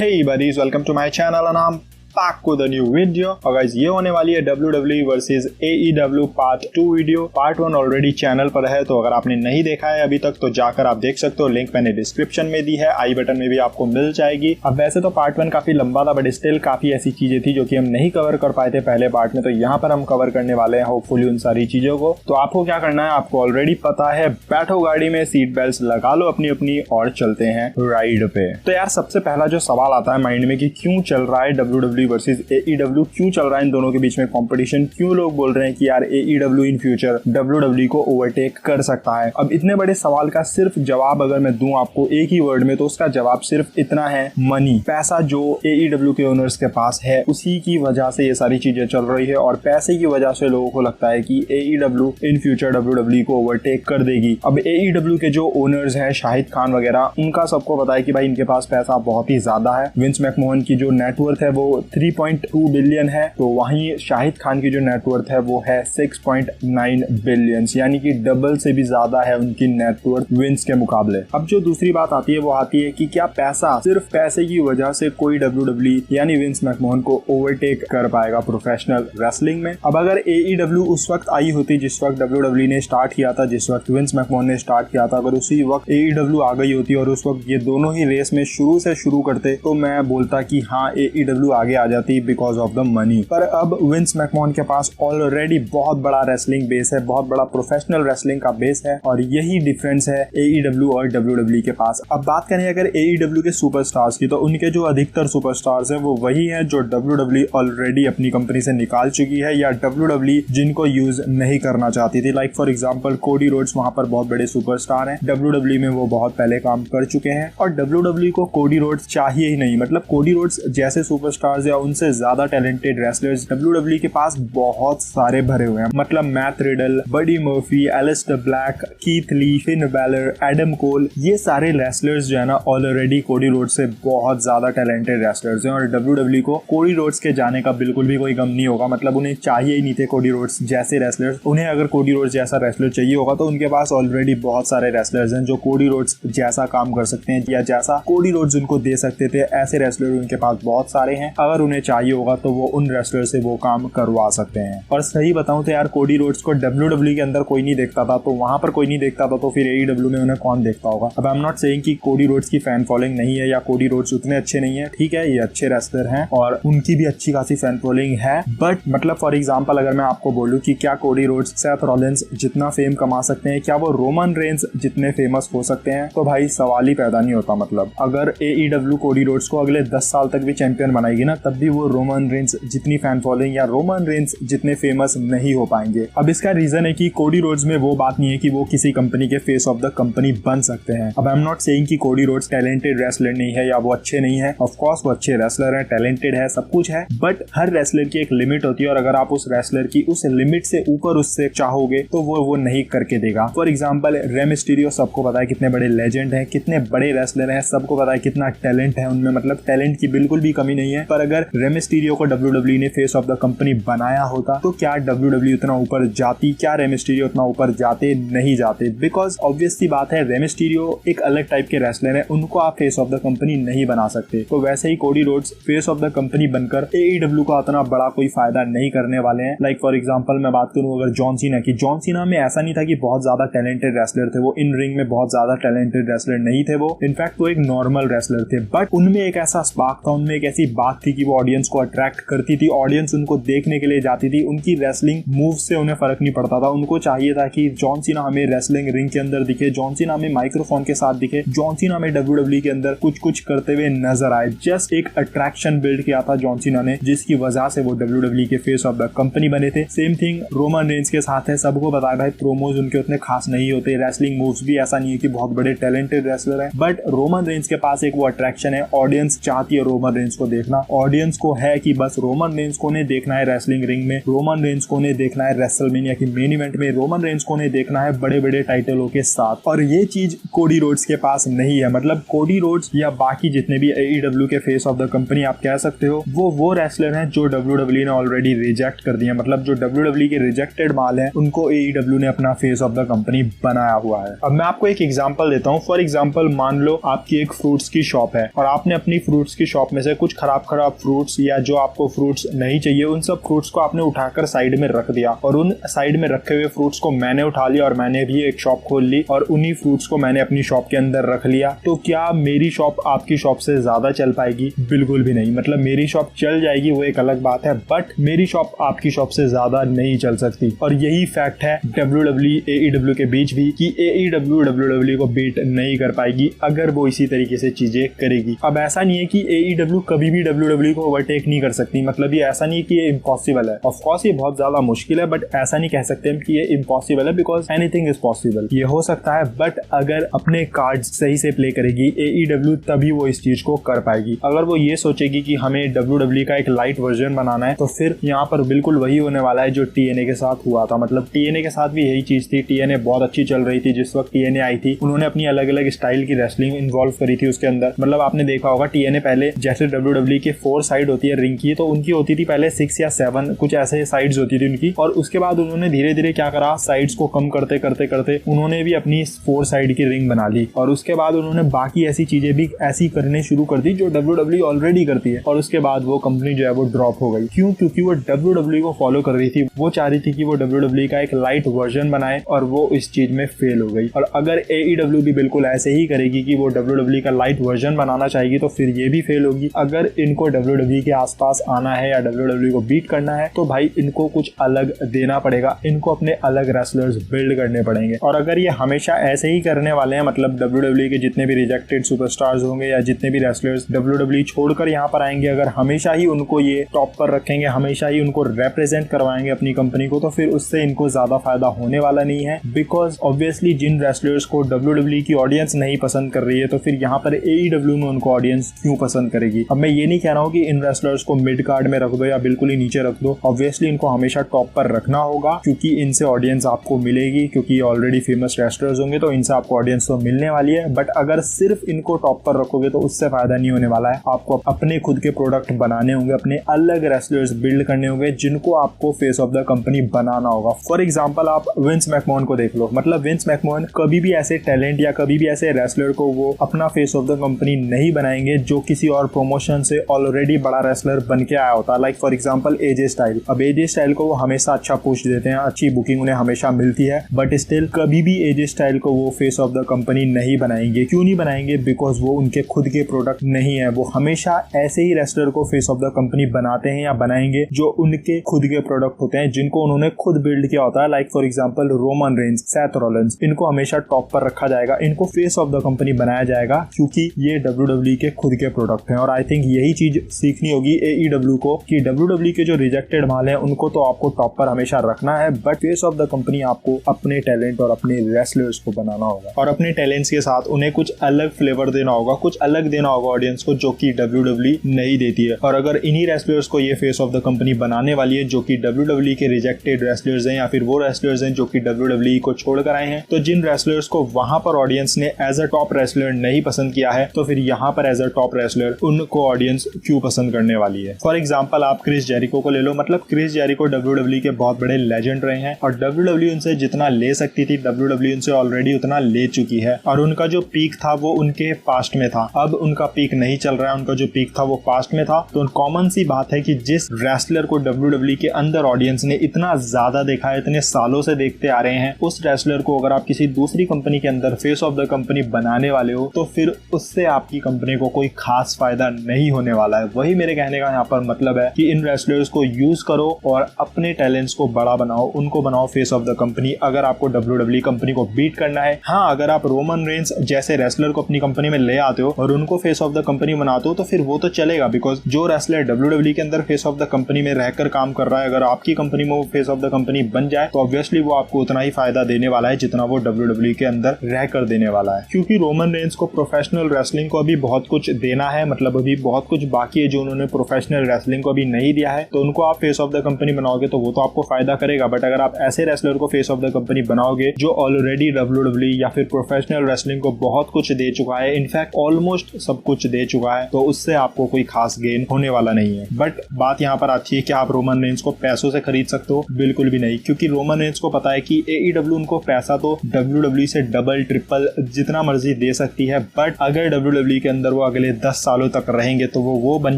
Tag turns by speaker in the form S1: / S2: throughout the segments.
S1: Hey buddies, welcome to my channel and I'm back with a new video। और guys ये होने वाली है WWE versus AEW part 2 video. Part 1 already channel पर है, तो अगर आपने नहीं देखा है अभी तक तो जाकर आप देख सकते हो। लिंक मैंने डिस्क्रिप्शन में दी है, आई बटन में भी आपको मिल जाएगी। अब वैसे तो पार्ट 1 काफी लंबा था, बट स्टिल काफी ऐसी चीजें थी जो कि हम नहीं कवर कर पाए थे पहले पार्ट में, तो यहाँ पर हम कवर करने वाले हैं होपफुली उन सारी चीजों को। तो आपको क्या करना है, आपको ऑलरेडी पता है, बैठो गाड़ी में, सीट बेल्ट लगा लो अपनी अपनी और चलते हैं राइड पे। तो यार सबसे पहला जो सवाल आता है माइंड में कि क्यों चल रहा है WWE वर्सेस AEW, क्यों चल रहा है इन दोनों के बीच में कंपटीशन, क्यों लोग बोल रहे हैं कि यार AEW इन फ्यूचर WWE को ओवरटेक कर सकता है। अब इतने बड़े सवाल का सिर्फ जवाब अगर मैं दूं आपको एक ही वर्ड में, तो उसका जवाब सिर्फ इतना है, मनी। पैसा जो AEW के ओनर्स के पास है, उसी की वजह से ये सारी चीजें चल रही है और पैसे की वजह से लोगों को लगता है कि AEW इन फ्यूचर WWE को ओवरटेक कर देगी। अब AEW के जो ओनर्स हैं, शाहिद खान वगैरह, उनका सबको पता है कि भाई इनके पास पैसा बहुत ही ज्यादा है। विंस मैकमोहन की जो नेटवर्थ है वो 3.2 बिलियन है, तो वहीं शाहिद खान की जो नेटवर्थ है वो है 6.9 बिलियन, यानी कि डबल से भी ज्यादा है उनकी नेटवर्थ विंस के मुकाबले। अब जो दूसरी बात आती है वो आती है कि क्या पैसा, सिर्फ पैसे की वजह से कोई WWE यानी विंस मैकमोहन को ओवरटेक कर पाएगा प्रोफेशनल रेसलिंग में। अब अगर AEW उस वक्त आई होती जिस वक्त WWE ने स्टार्ट किया था, जिस वक्त विंस मैकमोहन ने स्टार्ट किया था, अगर उसी वक्त AEW आ गई होती और उस वक्त ये दोनों ही रेस में शुरू से शुरू करते, तो मैं बोलता कि हाँ AEW आगे आ जाती बिकॉज ऑफ द मनी। पर अब विंस मैकमोहन के पास ऑलरेडी बहुत बड़ा रेसलिंग बेस है, बहुत बड़ा प्रोफेशनल रेसलिंग का बेस है, और यही डिफरेंस है AEW और WWE के पास। अब बात करें अगर AEW के सुपरस्टार्स की, तो उनके जो अधिकतर सुपरस्टार्स हैं वो वही हैं जो WWE ऑलरेडी अपनी कंपनी से निकाल चुकी है या WWE जिनको यूज नहीं करना चाहती थी। Like for example Cody Rhodes वहां पर बहुत बड़े सुपरस्टार हैं, WWE में वो बहुत पहले काम कर चुके हैं और WWE को कोडी रोड्स चाहिए ही नहीं। मतलब कोडी रोड्स जैसे सुपरस्टार्स या उनसे ज्यादा टैलेंटेड रेसलर्स WWE के पास बहुत सारे भरे हुए हैं। मतलब Matt Riddle, Buddy Murphy, Aleister Black, Keith Lee, Finn Balor, Adam Cole, ये सारे रेसलर्स जो है ना ऑलरेडी कोडी रोड्स से बहुत ज्यादा टैलेंटेड रेसलर्स हैं और WWE को कोडी रोड्स के जाने का बिल्कुल भी कोई गम नहीं होगा। मतलब उन्हें चाहिए ही नहीं थे कोडी रोड्स जैसे रेसलर्स। उन्हें अगर कोडी रोड्स जैसा रेसलर चाहिए होगा तो उनके पास ऑलरेडी बहुत सारे रेसलर्स हैं जो कोडी रोड्स जैसा काम कर सकते हैं या जैसा कोडी रोड्स उनको दे सकते थे, ऐसे रेसलर उनके पास बहुत सारे हैं। अगर उन्हें चाहिए होगा तो वो उन रेसलर से वो काम करवा सकते हैं। और सही बताऊं तो यार कोडी रोड्स को WWE के अंदर कोई नहीं देखता था, तो वहां पर कोई नहीं देखता था, तो फिर AEW में उन्हें कौन देखता होगा। अब आई एम नॉट सेइंग कि कोडी रोड्स की फैन फॉलोइंग नहीं है या कोडी रोड्स उतने अच्छे नहीं है, ठीक है, ये अच्छे रेसलर हैं और उनकी भी अच्छी खासी फैन फॉलोइंग है। बट मतलब फॉर एग्जांपल अगर मैं आपको बोलूं कि क्या कोडी रोड्स सेथ रॉलिंस जितना फेम कमा सकते हैं, क्या वो रोमन रेंस जितने फेमस हो सकते हैं, तो भाई सवाल ही पैदा नहीं होता। मतलब अगर AEW कोडी रोड्स को अगले 10 साल तक भी चैंपियन बनाएगी ना, तब भी वो रोमन रेंस जितनी फैन फॉलोइंग या रोमन रेंस जितने फेमस नहीं हो पाएंगे। अब इसका रीजन है कि कोडी रोड्स में वो बात नहीं है कि वो किसी कंपनी के फेस ऑफ द कंपनी बन सकते हैं। अब आई एम नॉट सेइंग कि कोडी रोड्स टैलेंटेड रेसलर नहीं है या वो अच्छे नहीं है। ऑफ कोर्स वो अच्छे रेसलर हैं, टैलेंटेड है, सब कुछ है, बट हर रेसलर की एक लिमिट होती है और अगर आप उस रेसलर की उस लिमिट से ऊपर उससे चाहोगे तो वो नहीं करके देगा। फॉर एग्जाम्पल रे मिस्टीरियो, सबको पता है कितने बड़े लेजेंड हैं, कितने बड़े रेसलर हैं, सबको पता है कितना टैलेंट है उनमें, मतलब टैलेंट की बिल्कुल भी कमी नहीं है। पर अगर रे मिस्टीरियो को WWE ने फेस ऑफ द कंपनी बनाया होता तो क्या WWE उतना ऊपर जाती, क्या रे मिस्टीरियो उतना ऊपर जाते? नहीं जाते, बिकॉज ऑब्वियस सी बात है रे मिस्टीरियो एक अलग टाइप के रेसलर है, उनको आप फेस ऑफ द कंपनी नहीं बना सकते। तो वैसे ही Cody Rhodes face of the company बनकर AEW का उतना बड़ा कोई फायदा नहीं करने वाले हैं। लाइक फॉर एग्जांपल मैं बात करूं अगर जॉन सीना की, जॉन सीना में ऐसा नहीं था कि बहुत ज्यादा टैलेंटेड रेसलर थे, वो इन रिंग में बहुत ज्यादा टैलेंटेड रेसलर नहीं थे, वो इनफैक्ट वो एक नॉर्मल रेसलर थे, बट उनमें एक ऐसा स्पार्क था, उनमें एक ऐसी बात थी कि वो ऑडियंस को अट्रैक्ट करती थी, ऑडियंस उनको देखने के लिए जाती थी, उनकी रेसलिंग मूव से उन्हें फर्क नहीं पड़ता था। उनको चाहिए था कि जॉन सीना हमें रेसलिंग रिंग के अंदर दिखे, जॉन सीना हमें माइक्रोफोन के साथ दिखे, जॉन सीना हमें WWE के अंदर कुछ करते हुए नजर आए। जस्ट एक अट्रैक्शन बिल्ड किया था जॉन सीना ने, जिसकी वजह से वो WWE के फेस ऑफ द कंपनी बने थे। सेम थिंग रोमन रेंस के साथ है, सबको पता है भाई प्रोमोज उनके उतने खास नहीं होते, रेसलिंग मूव्स भी ऐसा नहीं है कि बहुत बड़े टैलेंटेड रेसलर है, बट रोमन रेंस के पास एक वो अट्रैक्शन है, ऑडियंस चाहती है रोमन रेंस को देखना, ऑडियंस को है कि बस रोमन रेंस को ने देखना है रेसलिंग रिंग में, रोमन रेंस को ने देखना है रेसलमेनिया की मेन इवेंट में, रोमन रेंस को ने देखना है बड़े बड़े टाइटलों के साथ। और ये चीज कोडी रोड्स के पास नहीं है। मतलब कोडी रोड्स या बाकी जितने भी AEW के फेस ऑफ द कंपनी आप कह सकते हो, वो रेसलर हैं जो WWE ने ऑलरेडी रिजेक्ट कर दिया। मतलब जो WWE के रिजेक्टेड माल है उनको AEW ने अपना फेस ऑफ द कंपनी बनाया हुआ है। अब मैं आपको एक एग्जांपल देता हूँ। फॉर एग्जांपल मान लो आपकी एक फ्रूट्स की शॉप है और आपने अपनी फ्रूट्स की शॉप में से कुछ खराब फ्रूट्स या जो आपको फ्रूट्स नहीं चाहिए उन सब फ्रूट्स को आपने उठाकर साइड में रख दिया, और उन साइड में रखे हुए फ्रूट्स को मैंने उठा लिया और मैंने भी एक शॉप खोल ली और उन्हीं फ्रूट्स को मैंने अपनी शॉप के अंदर रख लिया। तो क्या मेरी शॉप आपकी शॉप से ज्यादा चल पाएगी? बिल्कुल भी नहीं। मतलब मेरी शॉप चल जाएगी, वो एक अलग बात है, बट मेरी शॉप आपकी शॉप से ज्यादा नहीं चल सकती। और यही फैक्ट है WWE AEW के बीच भी कि AEW WWE को बीट नहीं कर पाएगी अगर वो इसी तरीके से चीजें करेगी। अब ऐसा नहीं है कि AEW कभी भी WWE को ओवरटेक नहीं कर सकती। मतलब ये ऐसा नहीं कि ये इम्पॉसिबल है। ऑफ कोर्स ये बहुत ज्यादा मुश्किल है, बट ऐसा नहीं कह सकते हम कि ये इम्पॉसिबल है, बिकॉज एनीथिंग इज पॉसिबल। ये हो सकता है, बट अगर अपने कार्ड्स सही से प्ले करेगी AEW तभी वो इस चीज को कर पाएगी। अगर वो ये सोचेगी कि हमें WWE का एक लाइट वर्जन बनाना है तो फिर यहाँ पर बिल्कुल वही होने वाला है जो TNA के साथ हुआ था। मतलब TNA के साथ भी यही चीज थी। TNA बहुत अच्छी चल रही थी जिस वक्त TNA आई थी। उन्होंने अपनी अलग अलग स्टाइल की रेसलिंग इन्वॉल्व करी थी उसके अंदर। मतलब आपने देखा होगा TNA पहले जैसे WWE के 4 साइड होती है रिंग की, तो उनकी होती थी पहले 6 या 7 कुछ ऐसे साइड्स होती थी उनकी, और उसके बाद उन्होंने धीरे धीरे क्या करा, साइड्स को कम करते करते करते उन्होंने भी अपनी 4 साइड की रिंग बना ली, और उसके बाद उन्होंने बाकी ऐसी चीजें भी ऐसी करने शुरू कर दी जो WWE ऑलरेडी करती है। और उसके बाद वो कंपनी जो है वो ड्रॉप हो गई। क्यों? क्योंकि वो WWE को फॉलो कर रही थी। वो चाह रही थी कि वो WWE का एक लाइट वर्जन बनाए, और वो इस चीज में फेल हो गई। और अगर AEW भी बिल्कुल ऐसे ही करेगी कि वो WWE का लाइट वर्जन बनाना चाहेगी तो फिर ये भी फेल होगी। अगर इनको WWE के आसपास आना है या WWE को बीट करना है तो भाई इनको कुछ अलग देना पड़ेगा, इनको अपने अलग रेसलर्स बिल्ड करने पड़ेंगे। और अगर ये हमेशा ऐसे ही करने वाले हैं, मतलब WWE के जितने भी रिजेक्टेड सुपरस्टार्स होंगे या जितने भी रेसलर्स WWE छोड़कर यहाँ पर आएंगे, अगर हमेशा ही उनको ये टॉप पर रखेंगे, हमेशा ही उनको रिप्रेजेंट करवाएंगे अपनी कंपनी को, तो फिर उससे इनको ज्यादा फायदा होने वाला नहीं है। बिकॉज ऑब्वियसली जिन रेसलर्स को WWE की ऑडियंस नहीं पसंद कर रही है तो फिर यहाँ पर AEW में उनको ऑडियंस क्यों पसंद करेगी। अब मैं ये नहीं कह रहा हूँ कि इन रेसलर्स को मिड कार्ड में रख दो या बिल्कुल ही नीचे रख दो। ऑब्वियसली इनको हमेशा टॉप पर रखना होगा क्योंकि इनसे ऑडियंस आपको मिलेगी, क्योंकि ये ऑलरेडी फेमस रेसलर्स होंगे तो इनसे आपको ऑडियंस तो मिलने वाली है। बट अगर सिर्फ इनको टॉप पर रखोगे तो उससे फायदा नहीं होने वाला है। आपको अपने खुद के प्रोडक्ट बनाने होंगे, अपने अलग रेसलर्स बिल्ड करने होंगे जिनको आपको फेस ऑफ द कंपनी बनाना होगा। फॉर एग्जाम्पल आप विंस मैकमोहन को देख लो। मतलब विंस मैकमोहन कभी भी ऐसे टैलेंट या कभी भी ऐसे रेसलर को वो अपना फेस ऑफ द कंपनी नहीं बनाएंगे जो किसी और प्रमोशन से ऑलरेडी बड़ा रेसलर बन के आया होता है। Like for example AJ style. अब AJ स्टाइल को वो हमेशा अच्छा पुश देते हैं, अच्छी बुकिंग उन्हें हमेशा मिलती है, बट स्टिल कभी भी AJ स्टाइल को वो फेस ऑफ द कंपनी नहीं बनाएंगे। क्यों नहीं बनाएंगे? बिकॉज वो उनके खुद के प्रोडक्ट नहीं है। वो हमेशा ऐसे ही रेसलर को फेस ऑफ द कंपनी बनाते हैं या बनाएंगे जो उनके खुद के प्रोडक्ट होते हैं, जिनको उन्होंने खुद बिल्ड किया होता है। Like for example Roman Reigns, Seth Rollins, इनको हमेशा टॉप पर रखा जाएगा, इनको फेस ऑफ द कंपनी बनाया जाएगा क्योंकि ये WWE के खुद के प्रोडक्ट हैं। और आई थिंक यही चीज सीखनी होगी AEW को कि WWE के जो रिजेक्टेड माल है उनको तो आपको टॉप पर हमेशा रखना है, but face of the company आपको अपने टैलेंट और अपने रेसलर्स को बनाना होगा, और अपने टैलेंट्स के साथ उन्हें कुछ अलग फ्लेवर देना होगा, कुछ अलग देना होगा ऑडियंस को जो कि WWE नहीं देती है। और अगर इन्हीं रेसलर्स को ये फेस ऑफ द कंपनी बनाने वाली है जो कि WWE के रिजेक्टेड रेसलर्स हैं या फिर वो रेसलर्स हैं जो कि WWE को छोड़कर आए हैं, तो जिन रेसलर्स को वहां पर ऑडियंस ने एज अ टॉप रेसलर नहीं पसंद किया है तो फिर यहाँ पर एज अ टॉप रेसलर उनको ऑडियंस क्यों पसंद करने वाली है। फॉर एग्जांपल आप क्रिस जेरिको को ले लो। मतलब क्रिस जेरिको WWE के बहुत बड़े लेजेंड रहे हैं और WWE उनसे जितना ले सकती थी WWE उनसे ऑलरेडी उतना ले चुकी है, और उनका जो पीक था वो उनके पास्ट में था। अब उनका पीक नहीं चल रहा है, उनका जो पीक था वो पास्ट में था। तो कॉमन सी बात है कि जिस रेसलर को WWE के अंदर ऑडियंस ने इतना ज्यादा देखा है, इतने सालों से देखते आ रहे हैं, उस रेसलर को अगर आप किसी दूसरी कंपनी के अंदर फेस ऑफ द कंपनी बनाने वाले हो तो फिर उससे आपकी कंपनी को कोई खास फायदा नहीं होने वाला है। वही मेरे कहने का यहाँ पर मतलब है कि इन रेसलर्स को यूज करो और अपने टैलेंट्स को बड़ा बनाओ, उनको बनाओ फेस ऑफ द कंपनी अगर आपको WWE कंपनी को बीट करना है। हाँ, अगर आप रोमन रेंस जैसे रेसलर को अपनी कंपनी में ले आते हो और उनको फेस ऑफ द कंपनी बनाते हो तो फिर वो तो चलेगा, बिकॉज जो रेसलर WWE के अंदर फेस ऑफ द कंपनी में रहकर काम कर रहा है, अगर आपकी कंपनी में वो फेस ऑफ द कंपनी बन जाए तो ऑब्वियसली वो आपको उतना ही फायदा देने वाला है जितना वो WWE के अंदर रहकर देने वाला है। क्योंकि रोमन रेंस को प्रोफेशनल रेसलिंग को अभी बहुत कुछ देना है, मतलब अभी बहुत कुछ बाकी है जो उन्होंने प्रोफेशनल रेसलिंग को अभी नहीं दिया है, तो उनको आप फेस ऑफ द कंपनी बनाओगे तो वो तो आपको फायदा करेगा। बट अगर आप ऐसे रेसलर को फेस ऑफ द कंपनी बनाओगे जो ऑलरेडी WWE या फिर प्रोफेशनल रेसलिंग को बहुत कुछ दे चुका है, इनफैक्ट ऑलमोस्ट सब कुछ दे चुका है, तो उससे आपको कोई खास गेन होने वाला नहीं है। बट बात यहाँ पर आती है कि आप रोमन रेंज को पैसों से खरीद सकते हो, बिल्कुल भी नहीं, क्योंकि रोमन रेंज को पता है कि AEW उनको पैसा तो WWE से डबल ट्रिपल जितना मर्जी दे सकती है, बट अगर WWE के अंदर वो अगले 10 सालों तक रहेंगे तो वो बन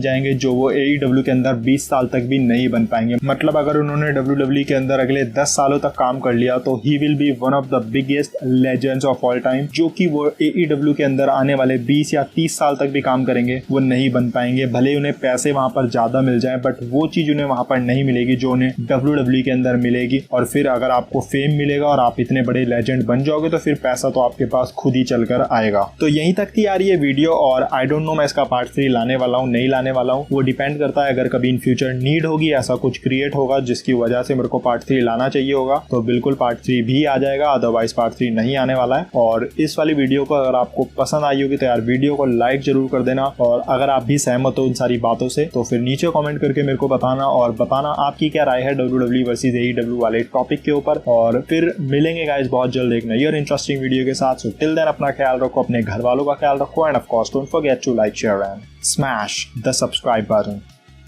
S1: जाएंगे जो वो AEW के अंदर 20 साल तक भी नहीं बन पाएंगे। मतलब अगर उन्होंने WWE के अंदर अगले 10 सालों तक काम कर लिया तो he will be one of the biggest legends of all time, जो कि वो AEW के अंदर आने वाले 20 या 30 साल तक भी काम करेंगे वो नहीं बन पाएंगे। भले उन्हें पैसे वहां पर ज्यादा मिल जाए, बट वो चीज उन्हें वहां पर नहीं मिलेगी जो उन्हें WWE के अंदर मिलेगी। और फिर अगर आपको फेम मिलेगा और आप इतने बड़े लेजेंड बन जाओगे तो फिर पैसा तो आपके पास खुद ही चलकर आएगा। तो यहीं तक थी यार ये वीडियो, और आई डोंट नो मैं इसका पार्ट 3 लाने वाला हूँ नहीं लाने वाला हूँ, वो डिपेंड करता है। अगर कभी इन फ्यूचर नीड होगी, ऐसा कुछ क्रिएट होगा जिसकी वजह से मेरे को पार्ट 3 लाना चाहिए होगा, तो बिल्कुल पार्ट 3 भी आ जाएगा, अदरवाइज पार्ट 3 नहीं आने वाला है। और इस वाली वीडियो को अगर आपको पसंद आई होगी तो यार वीडियो को लाइक जरूर कर देना, और अगर आप भी सहमत हो इन सारी बातों से तो फिर नीचे कमेंट करके मेरे को बताना, और बताना आपकी क्या राय है WWE वर्सेस AEW वाले टॉपिक के ऊपर। और फिर मिलेंगे गाइस बहुत जल्द एक नई और इंटरेस्टिंग वीडियो के साथ। सो टिल देन अपना ख्याल रखो, अपने घर वालों का ख्याल रखो, and of course don't forget to like, share and smash the subscribe button.